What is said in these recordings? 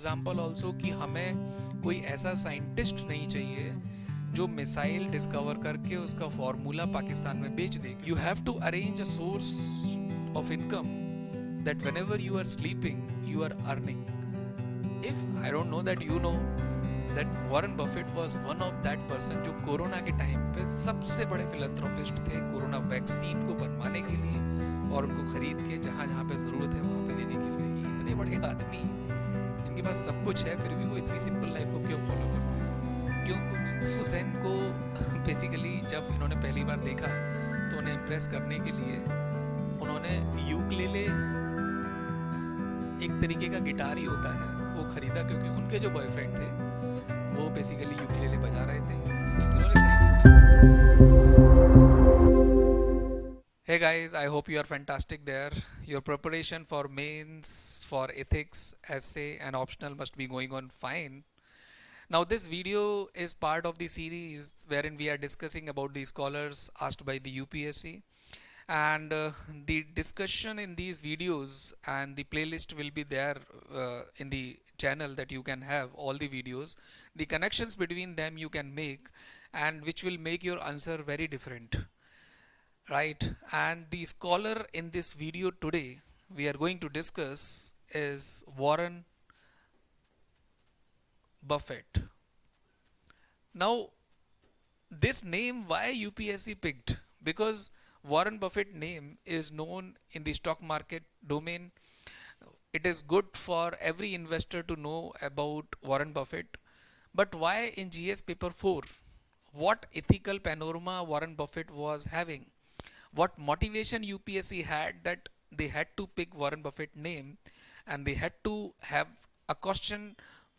Example also कि हमें कोई ऐसा साइंटिस्ट नहीं चाहिए जो मिसाइल डिस्कवर करके उसका फॉर्मूला पाकिस्तान में बेच दे. You have to arrange a source of income that whenever you are sleeping you are earning. If I don't know that you know that Warren Buffett was one of that person जो corona के time पे सबसे बड़े philanthropist थे corona vaccine को बनवाने के लिए और उनको खरीद के जहां जहां पे जरूरत है वहां पे देने के लिए. इतने बड़े आदमी जिनके पास सब कुछ है फिर भी वो इतनी सिंपल लाइफ को क्यों फॉलो करते हैं, क्यों. कुछ सुजैन को बेसिकली जब इन्होंने पहली बार देखा तो उन्हें इम्प्रेस करने के लिए उन्होंने यूकेलेले, एक तरीके का गिटार ही होता है, वो खरीदा क्योंकि उनके जो बॉयफ्रेंड थे वो बेसिकली यूकेलेले बजा रहे थे. उन्होंने Hey guys, I hope you are fantastic there. Your preparation for mains, for ethics, essay and optional must be going on fine. Now this video is part of the series wherein we are discussing about the scholars asked by the UPSC, and the discussion in these videos and the playlist will be there in the channel that you can have all the videos. The connections between them you can make and which will make your answer very different. Right, and the scholar in this video today we are going to discuss is Warren Buffett. Now, this name, why UPSC picked? Because Warren Buffett name is known in the stock market domain. It is good for every investor to know about Warren Buffett. But why in GS paper 4? What ethical panorama Warren Buffett was having? What motivation UPSC had that they had to pick Warren Buffett name and they had to have a question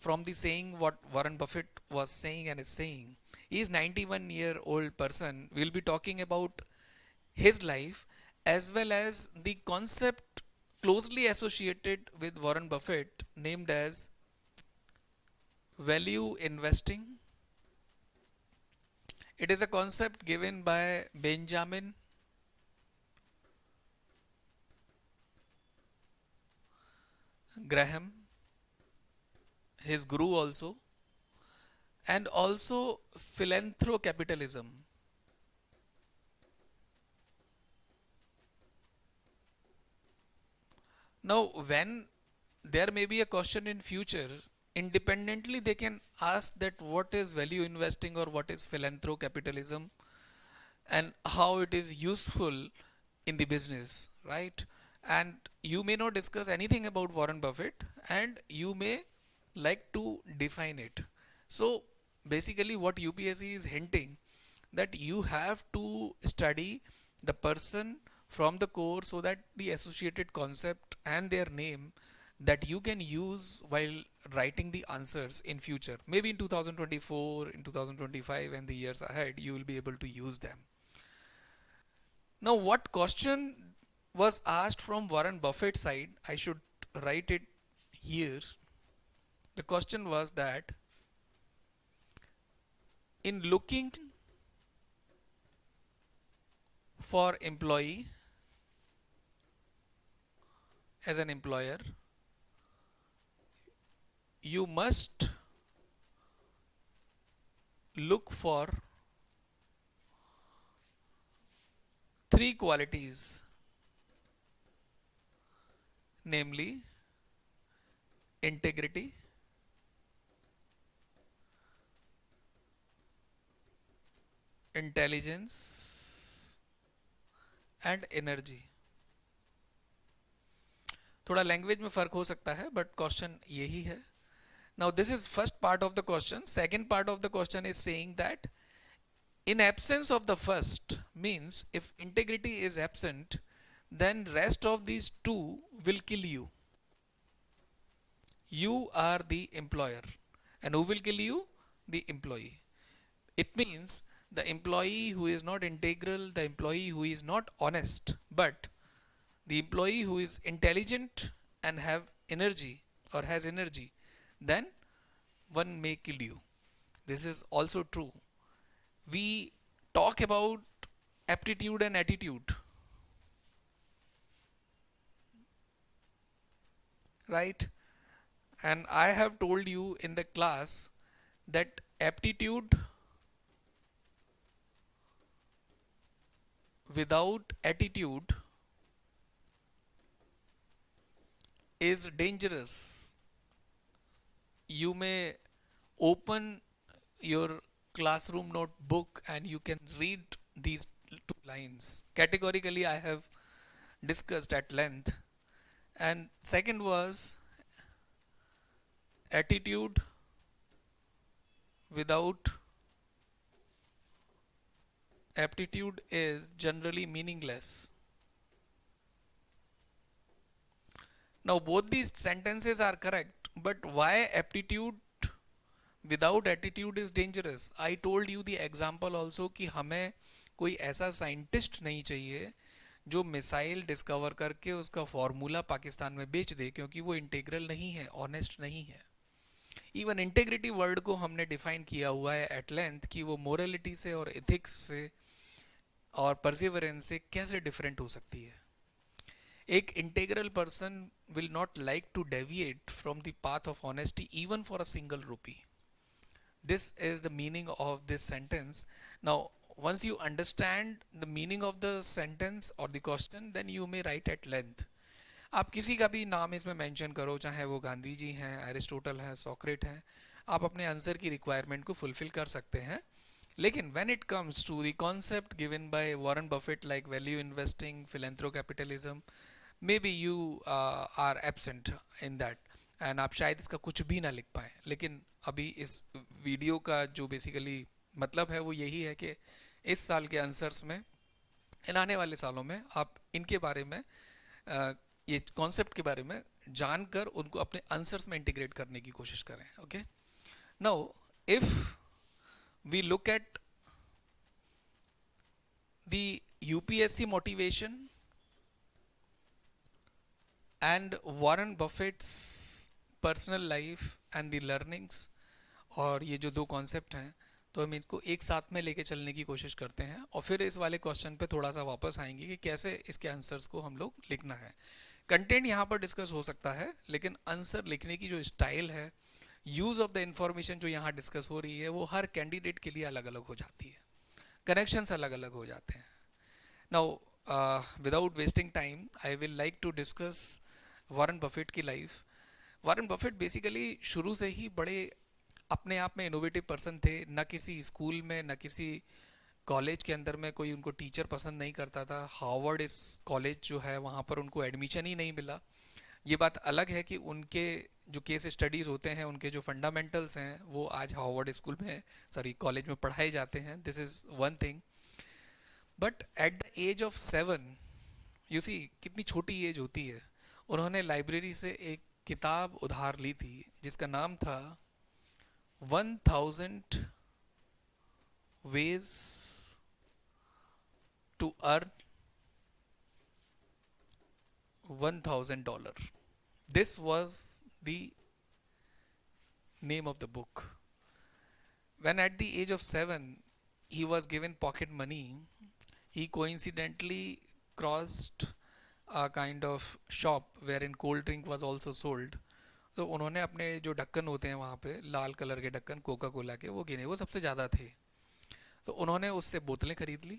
from the saying what Warren Buffett was saying and is saying. He is 91-year-old person. We'll be talking about his life as well as the concept closely associated with Warren Buffett named as value investing. It is a concept given by Benjamin Graham, his guru also, and also philanthrocapitalism. Now, when there may be a question in future, independently they can ask that what is value investing or what is philanthrocapitalism and how it is useful in the business, right? And you may not discuss anything about Warren Buffett and you may like to define it. So basically what UPSC is hinting that you have to study the person from the core so that the associated concept and their name that you can use while writing the answers in future, maybe in 2024, in 2025 and the years ahead you will be able to use them. Now, what question was asked from Warren Buffett's side? I should write it here. The question was that in looking for employee as an employer, you must look for three qualities, namely integrity, intelligence and energy. थोड़ा language में फ़र्क हो सकता है but question यही है. Now this is first part of the question. Second part of the question is saying that in absence of the first means if integrity is absent then rest of these two will kill you. You are the employer and who will kill you? The employee. It means the employee who is not integral, the employee who is not honest, but the employee who is intelligent and have energy or has energy, then one may kill you. This is also true. We talk about aptitude and attitude, right? And I have told you in the class that aptitude without attitude is dangerous. You may open your classroom notebook and you can read these two lines. Categorically, I have discussed at length. And second was attitude without aptitude is generally meaningless. Now, both these sentences are correct, but why aptitude without attitude is dangerous? I told you the example also कि हमें कोई ऐसा scientist नहीं चाहिए जो missile discover करके उसका formula Pakistan में बेच दे, क्योंकि वो इंटीग्रल नहीं है, ऑनेस्ट नहीं है. इवन इंटेग्रिटी वर्ड को हमने डिफाइन किया हुआ है एट लेंथ कि वो मोरलिटी से और एथिक्स से और परसिवरेंस से कैसे डिफरेंट हो सकती है. एक integral person will not like to deviate from the path of honesty even for a single rupee. This is the meaning of this sentence. Now, once you understand the meaning of the sentence or the question, then you may write at length. आप किसी का भी नाम इसमें mention करो, चाहे वो गांधी जी हैं, एरिस्टोटल है, सोक्रेट हैं, आप अपने आंसर की रिक्वायरमेंट को फुलफिल कर सकते हैं. लेकिन when it comes to the concept given by Warren Buffett like value investing, philanthropocapitalism, maybe you are absent in that and आप शायद इसका कुछ भी ना लिख पाए. लेकिन अभी इस वीडियो का जो बेसिकली मतलब है वो यही है कि इस साल के आंसर्स में, इन आने वाले सालों में आप इनके बारे में ये कॉन्सेप्ट के बारे में जानकर उनको अपने आंसर्स में इंटीग्रेट करने की कोशिश करें. Okay, now if we look at the UPSC motivation and Warren Buffett's personal life and the learnings, और ये जो दो कॉन्सेप्ट हैं तो हम इनको एक साथ में लेके चलने की कोशिश करते हैं और फिर इस वाले क्वेश्चन पे थोड़ा सा वापस आएंगे कि कैसे इसके आंसर्स को हम लोग लिखना है. कंटेंट यहाँ पर डिस्कस हो सकता है, लेकिन आंसर लिखने की जो स्टाइल है, यूज ऑफ द इंफॉर्मेशन जो यहाँ डिस्कस हो रही है, वो हर कैंडिडेट के लिए अलग अलग हो जाती है, कनेक्शंस अलग अलग हो जाते हैं. Now without wasting time I will like to discuss Warren Buffett की लाइफ. वॉरेन बफेट बेसिकली शुरू से ही बड़े अपने आप में इनोवेटिव पर्सन थे. न किसी स्कूल में, न किसी कॉलेज के अंदर में कोई उनको टीचर पसंद नहीं करता था. हार्वर्ड इस कॉलेज जो है वहाँ पर उनको एडमिशन ही नहीं मिला. ये बात अलग है कि उनके जो केस स्टडीज़ होते हैं, उनके जो फंडामेंटल्स हैं, वो आज हार्वर्ड स्कूल में, सॉरी कॉलेज में पढ़ाए जाते हैं. This is one thing. But at the age of 7, you see कितनी छोटी एज होती है, उन्होंने लाइब्रेरी से एक किताब उधार ली थी जिसका नाम था 1000 ways to earn $1000. This was the name of the book. When at the age of 7 he was given pocket money, he coincidentally crossed a kind of shop wherein cold drink was also sold. तो उन्होंने अपने जो ढक्कन होते हैं वहाँ पे, लाल colour के ढक्कन कोका कोला के, वो गिने, वो सबसे ज़्यादा थे. तो उन्होंने उससे बोतलें खरीद ली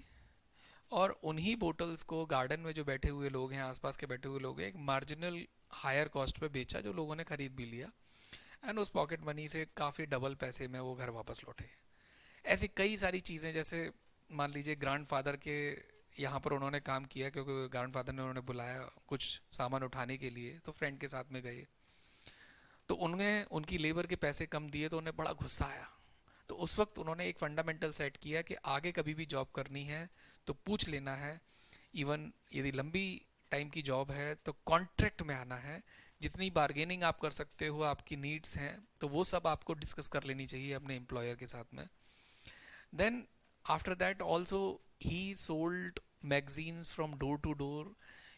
और उन्हीं बोतल्स को गार्डन में जो बैठे हुए लोग हैं, आसपास के बैठे हुए लोग हैं, एक मार्जिनल हायर कॉस्ट पे बेचा, जो लोगों ने खरीद भी लिया. एंड उस पॉकेट मनी से काफ़ी डबल पैसे में वो घर वापस लौटे. ऐसी कई सारी चीज़ें, जैसे मान लीजिए ग्रैंडफादर के यहाँ पर उन्होंने काम किया क्योंकि ग्रैंडफादर ने उन्होंने बुलाया कुछ सामान उठाने के लिए, तो फ्रेंड के साथ में गए, तो उन्हें उनकी लेबर के पैसे कम दिए तो उन्हें बड़ा गुस्सा आया. तो उस वक्त उन्होंने एक फंडामेंटल सेट किया कि आगे कभी भी जॉब करनी है तो पूछ लेना है, इवन यदि लंबी टाइम की जॉब है तो कॉन्ट्रैक्ट में आना है. जितनी बार्गेनिंग आप कर सकते हो, आपकी नीड्स हैं, तो वो सब आपको डिस्कस कर लेनी चाहिए अपने एम्प्लॉयर के साथ में. Then after that also he sold magazines from door to door.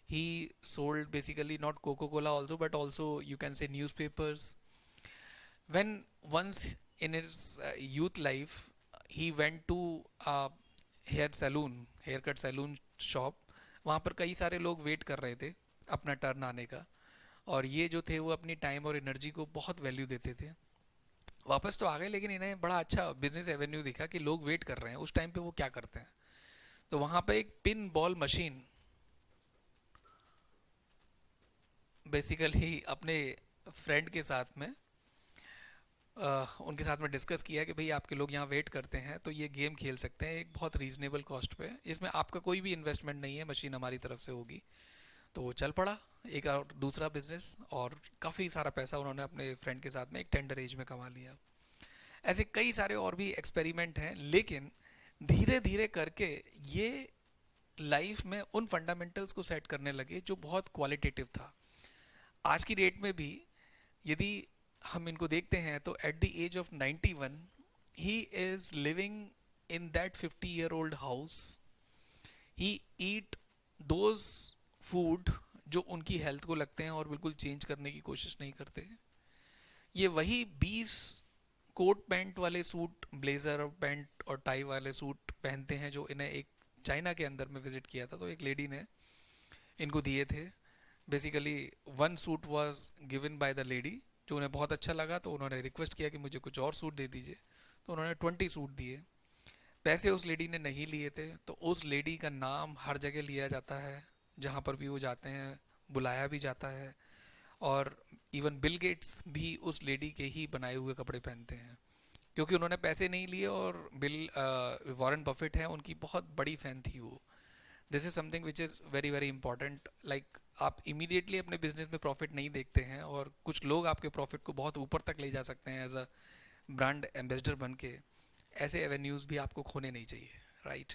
He sold basically not Coca-Cola also, but also you can say newspapers. When once in his youth life he went to a haircut saloon shop, वहाँ पर कई सारे लोग wait कर रहे थे अपना turn आने का, और ये जो थे वो अपनी टाइम और एनर्जी को बहुत वैल्यू देते थे। वापस तो आ गए, लेकिन इन्हें बड़ा अच्छा बिजनेस एवेन्यू दिखा कि लोग वेट कर रहे हैं। उस टाइम पे वो क्या करते हैं, तो वहाँ पे एक पिन बॉल मशीन बेसिकली अपने फ्रेंड के साथ में उनके साथ में डिस्कस किया कि भाई आपके लोग यहाँ वेट करते हैं तो ये गेम खेल सकते हैं एक बहुत रीजनेबल कॉस्ट पे, इसमें आपका कोई भी इन्वेस्टमेंट नहीं है, मशीन हमारी तरफ से होगी। तो वो चल पड़ा एक और दूसरा बिजनेस, और काफ़ी सारा पैसा उन्होंने अपने फ्रेंड के साथ में एक टेंडर एज में कमा लिया। ऐसे कई सारे और भी एक्सपेरिमेंट हैं, लेकिन धीरे धीरे करके ये लाइफ में उन फंडामेंटल्स को सेट करने लगे जो बहुत क्वालिटेटिव था। आज की डेट में भी यदि हम इनको देखते हैं तो at the age of 91 he is living in that 50 year old house. He eat those food जो उनकी हेल्थ को लगते हैं और बिल्कुल चेंज करने की कोशिश नहीं करते। ये वही 20 कोट पैंट वाले सूट, ब्लेजर और पैंट और टाई वाले सूट पहनते हैं जो इन्हें एक चाइना के अंदर में विजिट किया था तो एक लेडी ने इनको दिए थे। Basically one suit was given by the lady, जो उन्हें बहुत अच्छा लगा तो उन्होंने रिक्वेस्ट किया कि मुझे कुछ और सूट दे दीजिए, तो उन्होंने 20 सूट दिए। पैसे उस लेडी ने नहीं लिए थे, तो उस लेडी का नाम हर जगह लिया जाता है, जहाँ पर भी वो जाते हैं बुलाया भी जाता है। और इवन बिल गेट्स भी उस लेडी के ही बनाए हुए कपड़े पहनते हैं, क्योंकि उन्होंने पैसे नहीं लिए। और वॉरेन बफेट है उनकी बहुत बड़ी फैन थी वो। This is something which is very very important. Like आप इमीडिएटली अपने बिजनेस में प्रॉफिट नहीं देखते हैं, और कुछ लोग आपके प्रॉफिट को बहुत ऊपर तक ले जा सकते हैं एज अ ब्रांड एम्बेसडर बन के। ऐसे एवेन्यूज़ भी आपको खोने नहीं चाहिए, right?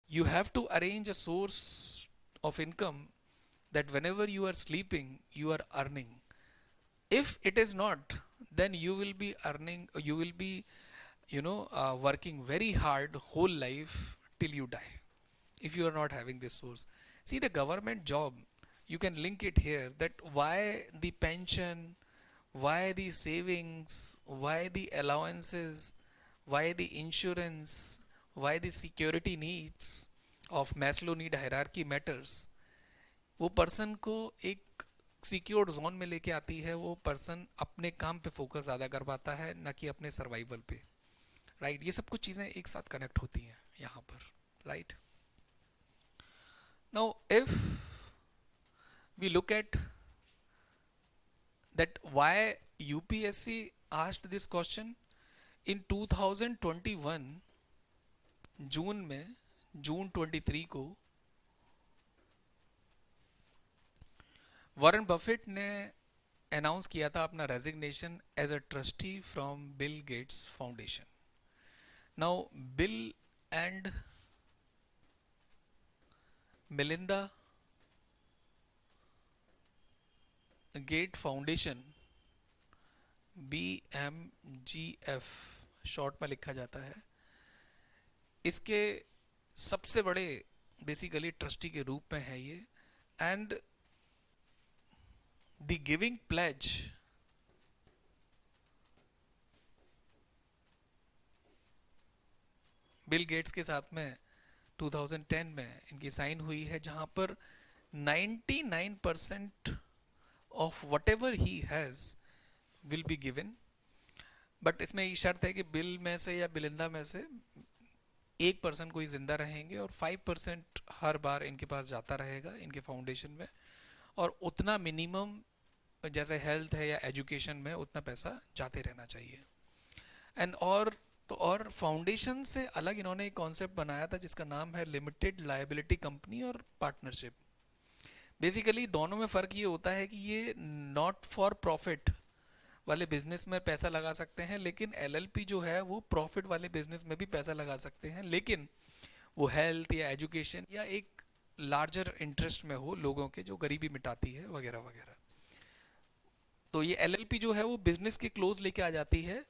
You have to arrange a source of income that whenever you are sleeping, you are earning. If it is not, then you will be earning, you will be, working very hard whole life till you die if you are not having this source. See, the government job, you can link it here, that why the pension, why the savings, why the allowances, why the insurance, why the security needs of Maslow need hierarchy matters. वो person को एक secured zone में लेके आती है। वो person अपने काम पे फोकस ज़्यादा कर पाता है, ना कि अपने सर्वाइवल पे, राइट? ये सब कुछ चीज़ें एक साथ कनेक्ट होती हैं यहाँ पर, right? Now if we look at that why UPSC asked this question in 2021 जून में, जून 23 को वॉरेन बफेट ने अनाउंस किया था अपना resignation as a trustee from Bill Gates Foundation. Now Bill and Melinda Gate Foundation, BMGF short में लिखा जाता है, इसके सबसे बड़े बेसिकली ट्रस्टी के रूप में है ये. And the giving pledge Bill Gates के साथ में 2010 में इनकी साइन हुई है, जहां पर 99% of what ever he has will be given. But इसमें ये शर्त है कि बिल में से या बिलिंदा में से 1% कोई जिंदा रहेंगे और 5% हर बार इनके पास जाता रहेगा इनके फाउंडेशन में. और उतना मिनिमम जैसे हेल्थ है या एजुकेशन में उतना पैसा जाते रहना चाहिए. एंड और फाउंडेशन से अलग इन्होंने एक कॉन्सेप्ट बनाया था जिसका नाम है लिमिटेड लायबिलिटी कंपनी और पार्टनरशिप. बेसिकली दोनों में फ़र्क ये होता है कि ये नॉट फॉर प्रॉफिट वाले बिजनेस में पैसा लगा सकते हैं, लेकिन LLP जो है वो प्रॉफिट वाले बिजनेस में भी पैसा लगा सकते हैं, लेकिन वो हेल्थ या एजुकेशन या एक लार्जर इंटरेस्ट में हो लोगों के, जो गरीबी मिटाती है वगैरह वगैरह. तो ये LLP जो है वो बिजनेस के क्लोज लेके आ जाती है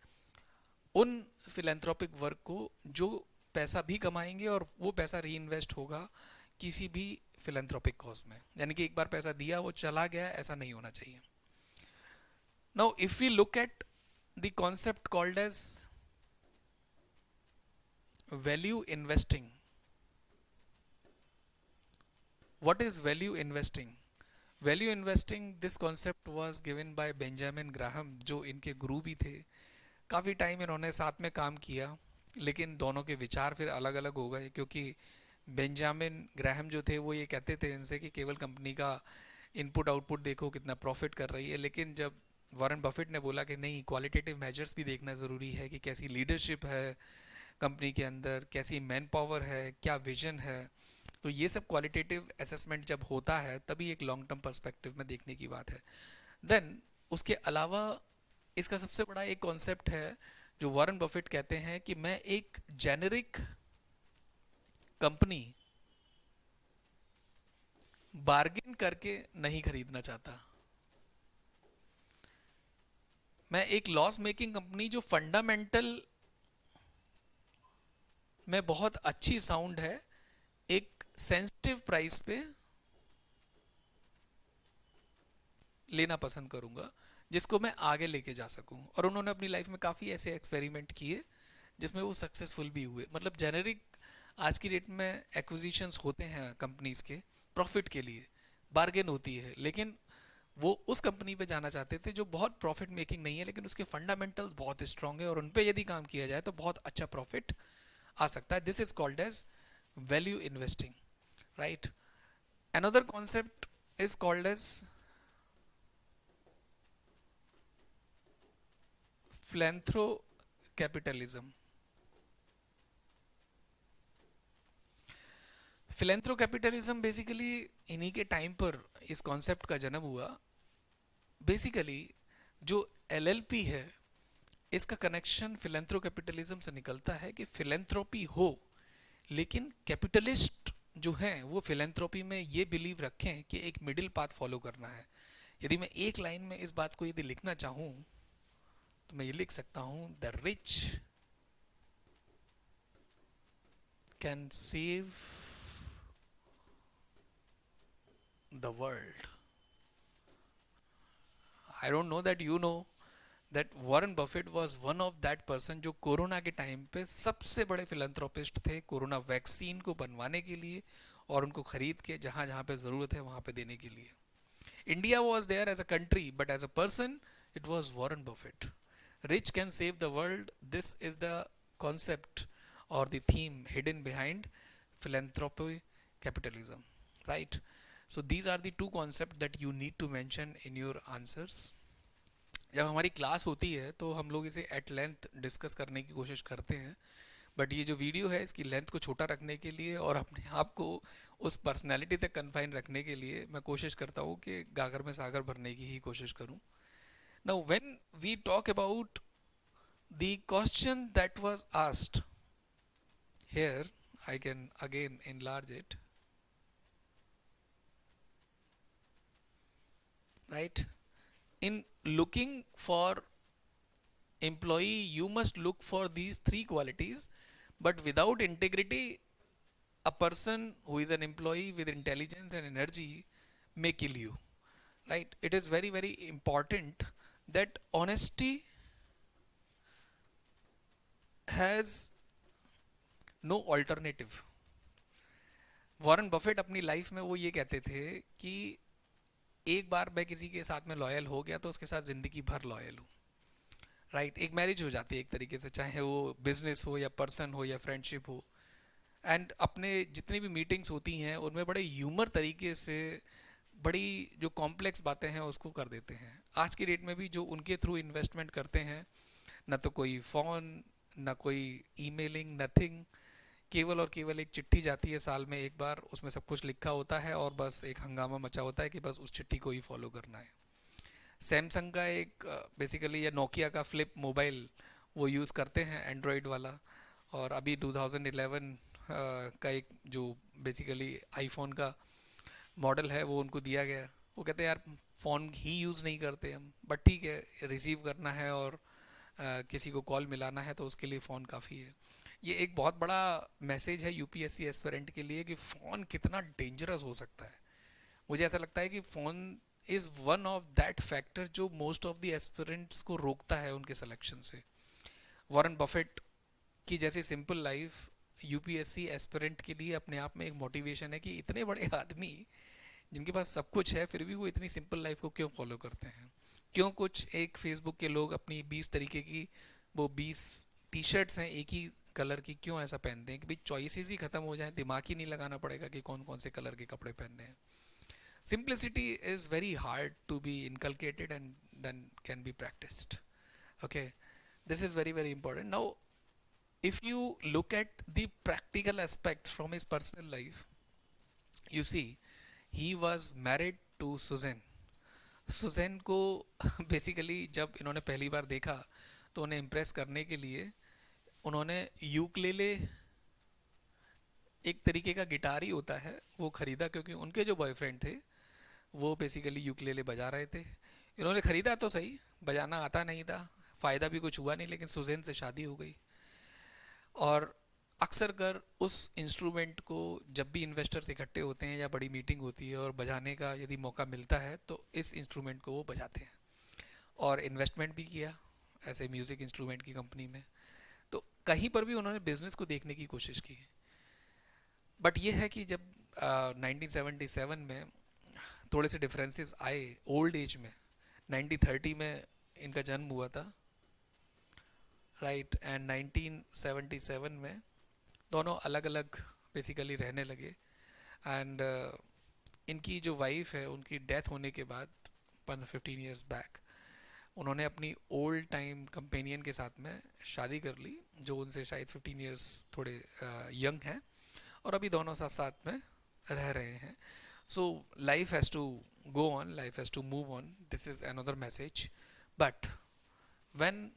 उन फिलेंथ्रोपिक वर्क को जो पैसा भी कमाएंगे और वो पैसा री इन्वेस्ट होगा किसी भी फिलेंथ्रोपिक कॉज में. यानी कि एक बार पैसा दिया वो चला गया, ऐसा नहीं होना चाहिए. Now if we look at the concept called as value investing. What is value investing? Value investing, this concept was given by Benjamin Graham, जो इनके गुरु भी थे. काफ़ी टाइम इन्होंने साथ में काम किया, लेकिन दोनों के विचार फिर अलग अलग हो गए, क्योंकि बेंजामिन ग्राहम जो थे वो ये कहते थे इनसे कि केवल कंपनी का इनपुट आउटपुट देखो कितना प्रॉफिट कर रही है. लेकिन जब वॉरेन बफेट ने बोला कि नहीं, क्वालिटेटिव मेजर्स भी देखना ज़रूरी है कि कैसी लीडरशिप है कंपनी के अंदर, कैसी मैन पावर है, क्या विजन है, तो ये सब क्वालिटेटिव असेसमेंट जब होता है तभी एक लॉन्ग टर्म पर्सपेक्टिव में देखने की बात है. देन उसके अलावा इसका सबसे बड़ा एक कॉन्सेप्ट है जो वॉरेन बफेट कहते हैं कि मैं एक जेनेरिक कंपनी बार्गेन करके नहीं खरीदना चाहता. मैं एक लॉस मेकिंग कंपनी जो फंडामेंटल में बहुत अच्छी साउंड है, एक सेंसिटिव प्राइस पे लेना पसंद करूंगा जिसको मैं आगे लेके जा सकूं. और उन्होंने अपनी लाइफ में काफ़ी ऐसे एक्सपेरिमेंट किए जिसमें वो सक्सेसफुल भी हुए. मतलब जेनेरिक आज की डेट में एक्विजिशंस होते हैं कंपनीज के प्रॉफिट के लिए, बार्गेन होती है, लेकिन वो उस कंपनी पे जाना चाहते थे जो बहुत प्रॉफिट मेकिंग नहीं है लेकिन उसके फंडामेंटल्स बहुत स्ट्रांग है और उन पे यदि काम किया जाए तो बहुत अच्छा प्रॉफिट आ सकता है. This is called as value investing, right. Another concept is called as philanthropic. Philanthrocapitalism basically इन्हीं के टाइम पर इस कॉन्सेप्ट का जन्म हुआ. बेसिकली जो LLP है इसका कनेक्शन फिलेंथ्रोकैपिटलिज्म से निकलता है कि फिलेंथ्रोपी हो, लेकिन कैपिटलिस्ट जो हैं वो फिलेंथ्रोपी में ये बिलीव रखें कि एक मिडिल पाथ फॉलो करना है. यदि मैं एक लाइन में इस बात को यदि लिखना चाहूँ तो मैं ये लिख सकता हूँ, the rich can save the world. I don't know that you know that Warren Buffett was one of that person जो कोरोना के टाइम पे सबसे बड़े फिलंथ्रोपिस्ट थे कोरोना वैक्सीन को बनवाने के लिए और उनको खरीद के जहाँ जहाँ पे ज़रूरत है वहाँ पे देने के लिए. India was there as a country, but as a person, it was Warren Buffett. Rich can save the world. This is the concept or the theme hidden behind philanthropy capitalism, right? So these are the two concepts that you need to mention in your answers. जब हमारी class होती है तो हम लोग इसे at length discuss करने की कोशिश करते हैं, बट ये जो वीडियो है इसकी लेंथ को छोटा रखने के लिए और अपने आप को उस पर्सनैलिटी तक कन्फाइन रखने के लिए मैं कोशिश करता हूँ कि गागर में सागर भरने की ही कोशिश करूँ. Now, when we talk about the question that was asked here, I can again enlarge it, right? In looking for employee, you must look for these three qualities, but without integrity, a person who is an employee with intelligence and energy may kill you, right? It is very, very important that honesty has no alternative. Warren Buffett अपनी life में वो ये कहते थे कि एक बार मैं किसी के साथ में लॉयल हो गया तो उसके साथ जिंदगी भर लॉयल हूँ, राइट? एक मैरिज हो जाती है एक तरीके से, चाहे वो बिजनेस हो या पर्सन हो या फ्रेंडशिप हो। एंड अपने जितनी भी मीटिंग्स होती हैं उनमें बड़े ह्यूमर तरीके से बड़ी जो कॉम्प्लेक्स बातें हैं उसको कर देते हैं। आज की डेट में भी जो उनके थ्रू इन्वेस्टमेंट करते हैं, ना तो कोई फ़ोन, ना कोई ईमेलिंग, नथिंग, केवल और केवल एक चिट्ठी जाती है साल में एक बार, उसमें सब कुछ लिखा होता है और बस एक हंगामा मचा होता है कि बस उस चिट्ठी को ही फॉलो करना है। सैमसंग का एक बेसिकली या नोकिया का फ्लिप मोबाइल वो यूज़ करते हैं, एंड्रॉयड वाला। और अभी 2011 का एक जो बेसिकली आईफोन का मॉडल है वो उनको दिया गया। वो कहते हैं यार फ़ोन ही यूज़ नहीं करते हम, बट ठीक है रिसीव करना है और किसी को कॉल मिलाना है तो उसके लिए फ़ोन काफ़ी है। ये एक बहुत बड़ा मैसेज है यूपीएससी एस्पिरेंट के लिए कि फ़ोन कितना डेंजरस हो सकता है। मुझे ऐसा लगता है कि phone is one of that factor जो मोस्ट ऑफ द एस्पिरेंट्स को रोकता है उनके सिलेक्शन से। वॉरेन बफेट की जैसी सिंपल लाइफ यूपीएससी एस्पिरेंट के लिए अपने आप में एक मोटिवेशन है कि इतने बड़े आदमी जिनके पास सब कुछ है फिर भी वो इतनी सिंपल लाइफ को क्यों फॉलो करते हैं। क्यों कुछ एक फेसबुक के लोग अपनी 20 तरीके की वो 20 टी शर्ट्स हैं एक ही कलर की क्यों ऐसा पहनते हैं कि भाई चॉइसेस ही खत्म हो जाए, दिमाग ही नहीं लगाना पड़ेगा कि कौन कौन से कलर के कपड़े पहनने हैं। Simplicity is very hard to be inculcated and then can be practiced. Okay, this is very, very important. Now, if you look at the practical aspects from his personal life, you see he was married to Suzanne. Suzanne को basically जब इन्होंने पहली बार देखा तो उन्हें impress करने के लिए उन्होंने यूकलेले, एक तरीके का गिटार ही होता है, वो खरीदा क्योंकि उनके जो बॉयफ्रेंड थे वो बेसिकली यूकलेले बजा रहे थे। इन्होंने ख़रीदा तो सही, बजाना आता नहीं था, फ़ायदा भी कुछ हुआ नहीं, लेकिन सुजैन से शादी हो गई। और अक्सर कर उस इंस्ट्रूमेंट को जब भी इन्वेस्टर्स इकट्ठे होते हैं या बड़ी मीटिंग होती है और बजाने का यदि मौका मिलता है तो इस इंस्ट्रूमेंट को वो बजाते हैं। और इन्वेस्टमेंट भी किया ऐसे म्यूज़िक इंस्ट्रूमेंट की कंपनी में। तो कहीं पर भी उन्होंने बिजनेस को देखने की कोशिश की। बट ये है कि जब 1977 में थोड़े से डिफरेंसेस आए ओल्ड एज में, 1930 में इनका जन्म हुआ था, राइट, एंड 1977 में दोनों अलग अलग बेसिकली रहने लगे। एंड इनकी जो वाइफ है उनकी डेथ होने के बाद 15 ईयर्स बैक उन्होंने अपनी ओल्ड टाइम कंपेनियन के साथ में शादी कर ली जो उनसे शायद 15 ईयर्स थोड़े यंग हैं, और अभी दोनों साथ साथ में रह रहे हैं। So life has to go on, life has to move on. This is another message. But when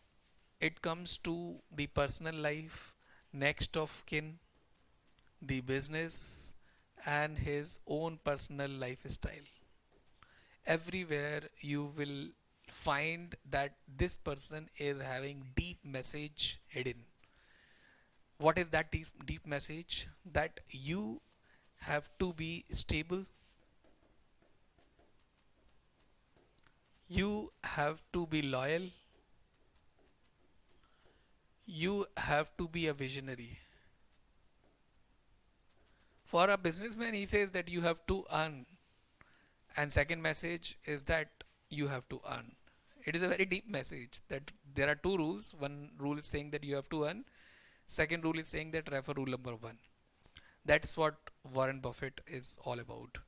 it comes to the personal life, next of kin, the business, and his own personal lifestyle, everywhere you will find that this person is having deep message hidden. What is that deep message? That you have to be stable, you have to be loyal, you have to be a visionary. For a businessman, he says that you have to earn, and second message is that you have to earn. It is a very deep message that there are two rules. One rule is saying that you have to earn. Second rule is saying that refer rule number one. That's what Warren Buffett is all about.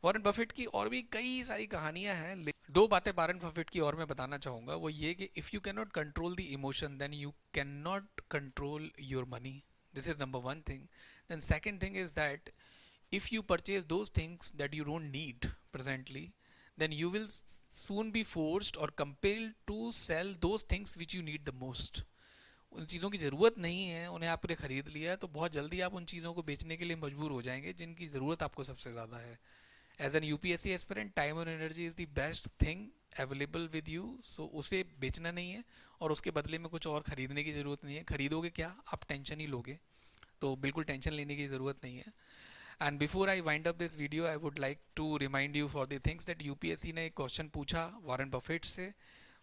Warren Buffett की और भी कई सारी कहानियां हैं। दो बातें Warren Buffett की और मैं बताना चाहूँगा, वो ये कि if you can not control the emotion then you can not control your money. This is number one thing. Then second thing is that if you purchase those things that you don't need presently, then you will soon be forced or compelled to sell those things which you need the most. उन चीज़ों की ज़रूरत नहीं है, उन्हें आपने ख़रीद लिया है, तो बहुत जल्दी आप उन चीज़ों को बेचने के लिए मजबूर हो जाएंगे जिनकी ज़रूरत आपको सबसे ज़्यादा है. As an UPSC aspirant, time और energy is the best thing available with you. So उसे बेचना नहीं है और उसके बदले में कुछ और ख़रीदने की ज़रूरत नहीं है. ख़रीदोगे क्या, आप टेंशन ही लोगे. तो बिल्कुल टेंशन लेने की ज़रूरत नहीं है. And before I wind up this video, I would like to remind you for the things that UPSC ने एक क्वेश्चन पूछा वॉरेन बफेट से.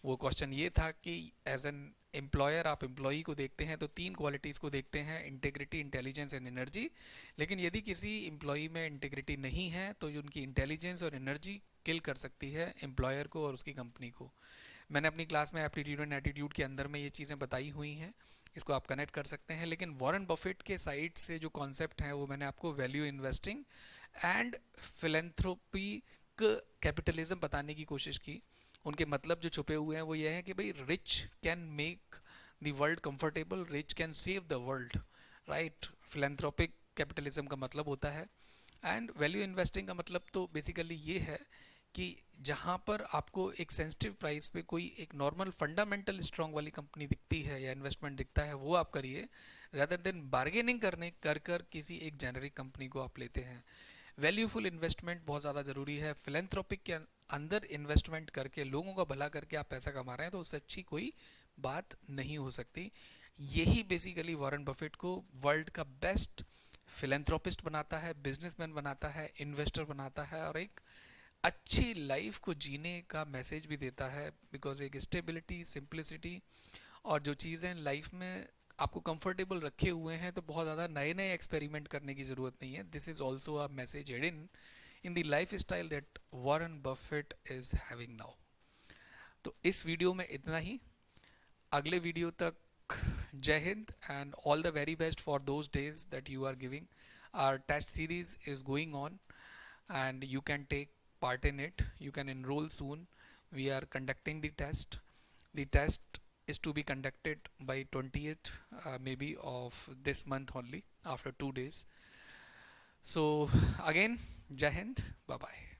वो क्वेश्चन ये था कि एज एन एम्प्लॉयर आप एम्प्लॉई को देखते हैं तो तीन क्वालिटीज़ को देखते हैं, इंटेग्रिटी, इंटेलिजेंस एंड एनर्जी. लेकिन यदि किसी एम्प्लॉई में इंटेग्रिटी नहीं है तो उनकी इंटेलिजेंस और एनर्जी किल कर सकती है एम्प्लॉयर को और उसकी कंपनी को. मैंने अपनी क्लास में एप्टीट्यूड एंड एटीट्यूड के अंदर में ये चीज़ें बताई हुई हैं, इसको आप कनेक्ट कर सकते हैं. लेकिन वॉरेन बफेट के साइड से जो कॉन्सेप्ट है वो मैंने आपको value investing and philanthropic capitalism बताने की कोशिश की. उनके मतलब जो छुपे हुए हैं वो ये है कि भाई rich can make the world comfortable, rich can save the world, right. Philanthropic capitalism का मतलब होता है, एंड वैल्यू इन्वेस्टिंग का मतलब तो बेसिकली ये है कि जहाँ पर आपको एक सेंसिटिव प्राइस पे कोई एक नॉर्मल फंडामेंटल स्ट्रॉन्ग वाली कंपनी दिखती है या इन्वेस्टमेंट दिखता है, वो आप करिए, रादर देन बार्गेनिंग करने कर कर किसी एक जेनरिक कंपनी को आप लेते हैं. वैल्यूफुल इन्वेस्टमेंट बहुत ज़्यादा ज़रूरी है. फिलेंथ्रोपिक के अंदर इन्वेस्टमेंट करके लोगों का भला करके आप पैसा कमा रहे हैं तो उससे अच्छी कोई बात नहीं हो सकती. यही बेसिकली वॉरेन बफेट को वर्ल्ड का बेस्ट फिलेंथ्रोपिस्ट बनाता है, बिजनेसमैन बनाता है, इन्वेस्टर बनाता है और एक अच्छी लाइफ को जीने का मैसेज भी देता है. बिकॉज एक स्टेबिलिटी, सिंप्लिसिटी और जो चीज़ें लाइफ में आपको कंफर्टेबल रखे हुए हैं तो बहुत ज़्यादा नए नए एक्सपेरिमेंट करने की ज़रूरत नहीं है. This is also a message hidden in the life style that Warren Buffett is having now. तो इस वीडियो में इतना ही. अगले वीडियो तक जय हिंद and all the very best for those days that you are giving. Our test series is going on and you can take part in it. You can enroll soon. We are conducting the test. The test is to be conducted by 20th maybe of this month only, after 2 days. So again, Jai Hind, bye bye.